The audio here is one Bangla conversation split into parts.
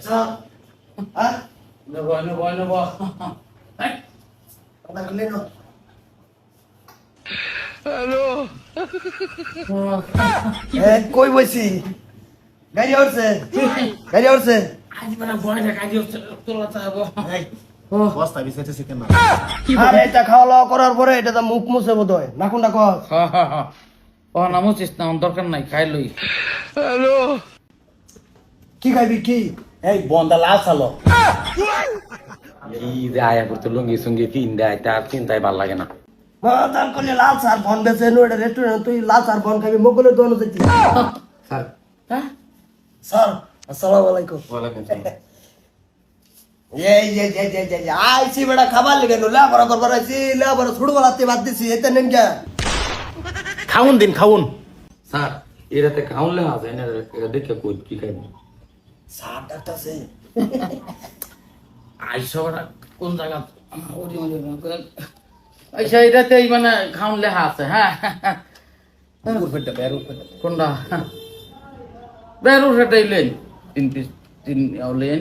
আচ্ছা হ্যাঁ নেব কথা বললে না কই বইছি গাড়ি উঠছে আজ মানে বড় কাজে তোলা চাবো বস্তা বিছাইতেছে কেন আরে এটা খাওয়া দাওয়া করার পরে এটা তো মুখ মুছে বোধ হয় নাকুনটা কস ও নামছিস না দরকার নাই খাই লই কি খাইবি কি এই বন্দা লাল চালো এই যে আয়া করতে লুঙ্গি সুঙ্গি তিন দেয় তার চিন্তায় ভাল লাগে না দাম করলে লাল সার বন বেছে নো এটা রেস্টুরেন্ট তুই লাল সার বন খাবি মোগলে দোনো যেতি স্যার হ্যাঁ স্যার আসসালামু আলাইকুম ওয়ালাইকুম আসসালাম এই আইছি বেটা খাবার লেগে নো লা করবার আইছি লা বড় ছুড়বালাতে বাদ দিছি এতে নেন কে খাউন দিন খাউন স্যার এরাতে খাউনলে আছে না এটা দেখে কই কি খাইব সার ডাক্তারছে আইসো কোন জায়গা ওরি আচ্ছা এটাতে মানে খাউন লেখা আছে হ্যাঁ কোনটা বেরু সেটাই লেন তিন পিস তিন লেন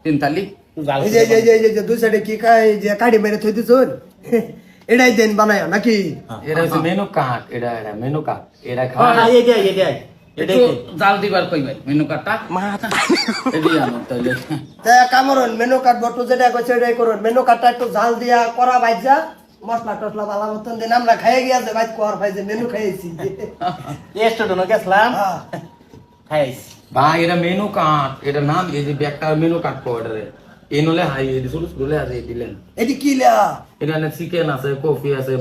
তিন থালি এই যে দুই সাইডে কি খায় যে কাড়ি মেরে থই দিছুন এটাই দেন বানায় নাকি এটা হচ্ছে মেনু কার্ড এটা মেনু কার্ড এটা খাওয়া একটু জাল দিবার কইবাই মেনু কার্ডটা এদি আনো তাইলে তা কামরন মেনু কার্ড বটু যেটা কইছে এটাই করুন মেনু কার্ডটা একটু জাল দিয়া করা বাইজা মশলা টসলা ভালো মতন দিন আমরা খাইয়ে গিয়েছে বাইজ কর ভাইছে মেনু খাইয়েছি রেস্টুরেন্টে গেছলাম হ্যাঁ খাইছি ভাই এটা মেনু কার্ড এটা নাম এই যে ব্যাগটার মেনু কার্ড কোডারে এনলে হাই এদি শুরু শুরুলে আছে দিলেন এটি কি লা এখানে চিকেন আছে কফি আছে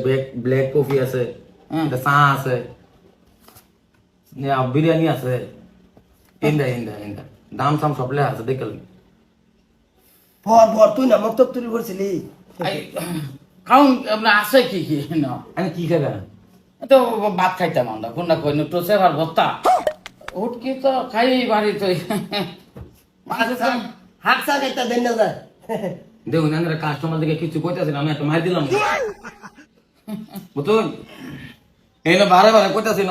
ব্ল্যাক কফি আছে এটা চা আছে বিরিয়ানি আছে ইন্দা দাম সাম সবলে আছে দেখল ভর তুই না মক্তব তুলি করছিলি খাউন আপনার আছে কি কি না আমি কি খাবে তো ভাত খাইতাম আমরা কোনটা কইন তো সেবার ভত্তা উঠকি তো খাই বাড়ি তো হাত সা খাইতা দেন না যায় দেখুন কাস্টমার দিকে কিছু কইতাছে আমি একটা মার দিলাম বুঝুন এই না বারে কইতাছে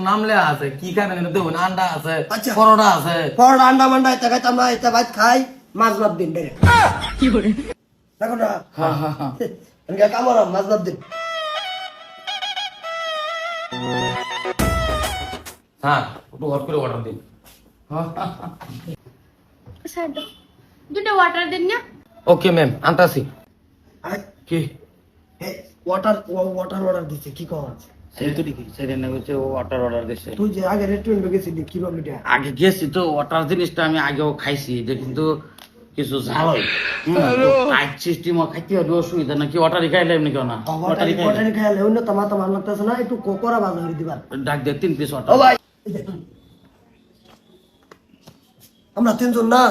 নামলে আছে কি খাবেন দেখুন আন্ডা আছে পরোটা আছে পরোটা আন্ডা মান্ডা এটা খাইতাম না এটা ভাত খাই মাছ ভাত দিন রে কি করে দেখো না হ্যাঁ হ্যাঁ হ্যাঁ আমি কামর মাছ ভাত দিন হ্যাঁ একটু হট করে অর্ডার দিন স্যার দুটো ওয়াটার দেন না ওকে ম্যাম আনতাছি কি ওয়াটার দিছে কি কর সেদিন হচ্ছে ওয়াটার অর্ডার দিছে তুই যে আগে রেস্টুরেন্টে গেছিলি কি ভাবলি এটা আগে গেছি তো ওয়াটার জিনিসটা আমি আগেও খাইছি যে কিন্তু কিছু ঝাল হয় টাইট সিস্টেমও খাইতে হবে অসুবিধা নাকি ওয়াটারই খাইলে এমনি কেউ না ওয়াটারি খাইলে অন্য তোমার লাগতেছে না একটু কোকরা বাজা করে দিবা ডাক দিয়ে 3 পিস ও ওয়াটার ভাই আমরা তিনজন না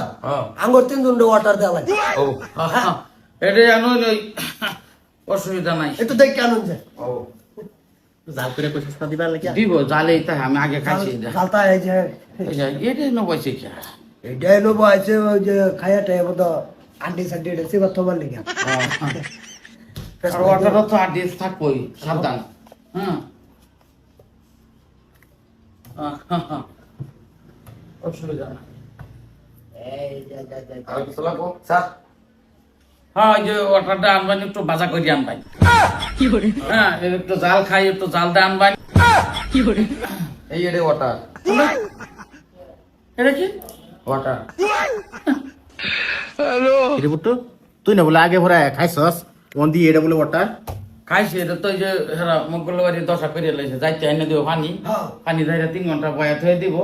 আঙ্গুর তিনজন ওয়াটার দেওয়া লাগে ও এটা জানো অসুবিধা নাই একটু দেখ কেন যায় ও জাল করে কইছিস না দিবার লাগি দিব জালে তাই আমি আগে খাইছি চালতা এই যে এটা নবাইছে কি এইটাই নেবো আছে ওই যে খাইয়াটা মতো আন্টি সান্টি এটা সেবা তোমার লেগে আর ওয়াটারও তো 8 দিন থাকবই সাবধান হ্যাঁ অসুবিধা না আর কিছু লাগবো স্যার হ্যাঁ ওই যে ওয়াটারটা আনবান একটু বাজা করে আনবান হ্যাঁ একটু জাল খাই একটু জাল দিয়ে আনবান এই এটা ওয়াটার এটা কি ওয়াটার রে বুট্টু তুই না বলে আগে ভরা খাইছস ওন দি এটা বলে ওয়াটার খাইছি এটা তো ওই যে হেরা মঙ্গলবারই দশা করে লাইছে যাইতে এনে দিব পানি পানি ধরে 3 ঘন্টা বয়া থয়ে দিব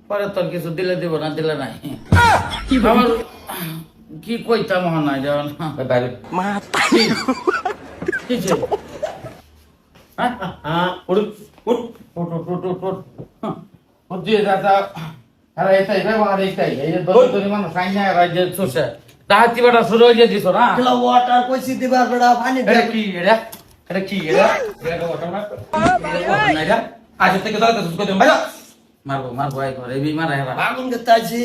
পরে তোর কিছু দিলে দিব না দিলে নাই আমার কি কইতাম নাই যেমন বাইরে মা কি ছে হ্যাঁ উঠ উঠ উঠ উঠ উঠ উঠ উঠ বুঝছি দাদা আরে এটাই ব্যবহার এটাই এই যে দরি মানুষ সাইনা রাজ্যে চুষে ডাহাতি বেটা শুরু হয়ে দিছ না ওয়াটার কইছি দিবার বেড়া পানি এটা কি এটা কি এটা ওয়াটার না এটা আজ থেকে দাও তো সুস্কো দেন ভাই মারবো আই করে এই মারা হেরা আগুন করতে আছি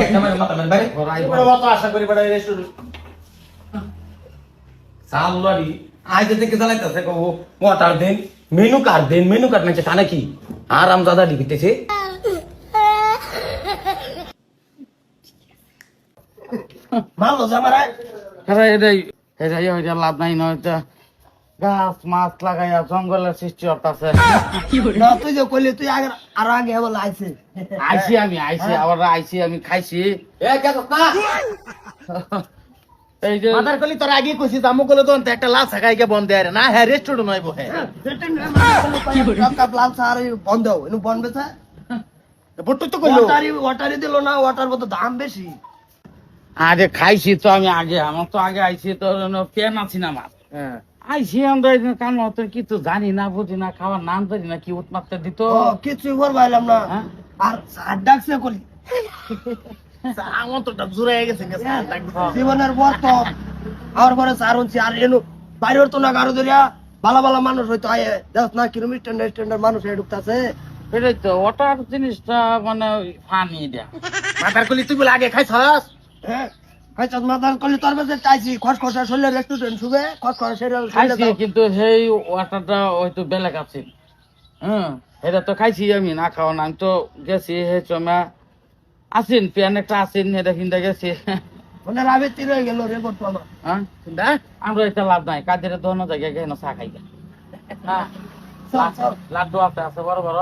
একটা মাথা মেন বাইরে বড় মত আশা করি বড় রেস্টুরেন্ট সালবাড়ি আজ থেকে চালাইতেছে কো ওয়াটার দেন মেনু কার্ড নাকি কানে কি আরাম দাদা দিতেছে মারলো জামারায় হ্যাঁ এটাই এটা লাভ নাই নয় তো গাছ মাছ লাগাইয়া জঙ্গলের সৃষ্টি হতাছে না তুই যে কইলি তুই আগে আরো আগে বলে আইছে আইছি আবার আইছি আমি খাইছি এ কেন না এই যে মাদার কলি তোর আগে কইছিস আমু কলে তো একটা লাল শাখাইকে বন্ধ দেয় না হ্যাঁ রেস্টুরেন্ট নয় বহে কাপ লাল সার বন্ধ এনু বন্ধ বেচা বট্টু তো কইলো ওয়াটারি দিল না ওয়াটার মতো দাম বেশি আগে খাইছি তো আমি আগে আমার তো আগে আইছি তো পেন আছি না আমার হ্যাঁ আইছি আমরা কান মতো কিছু জানি না বুঝি না খাওয়ার নাম জানি না কি উৎমাত্রা দিত ও কিছু করবাইলাম না হ্যাঁ? আর সার ডাকছে কলি আমার তো জুড়ে গেছে জীবনের প্রথম আমার ঘরে সার হচ্ছে আর এনু বাইরের তো না গাড়ো ধরিয়া ভালো ভালো মানুষ হয়তো আয়ে দেখ না কিরম স্ট্যান্ডার্ড মানুষ হয়ে ঢুকতাছে এটাই তো ওটার জিনিসটা মানে ফানি দেয়া মাদার কলি তুই বলে আগে খাইছস হ্যাঁ খাইছস মাদার কলি তোর কাছে চাইছি খসখসা শরীরে রেস্টুরেন্ট শুবে খসখসা খাইছি শরীরে কিন্তু সেই ওয়াটারটা হয়তো বেলেগ আছে হ্যাঁ এটা তো খাইছি আমি না খাওয়া না আমি তো গেছি হে চমা আসিন পেন একটা আসিন এটা কিনতে গেছি মানে রাবে তীর হয়ে গেল রে বর্তমান হ্যাঁ দা আমরা এটা লাভ নাই কাদের দোনো জায়গায় গেছে চা খাই চল চল লাড্ডু আছে বড় বড়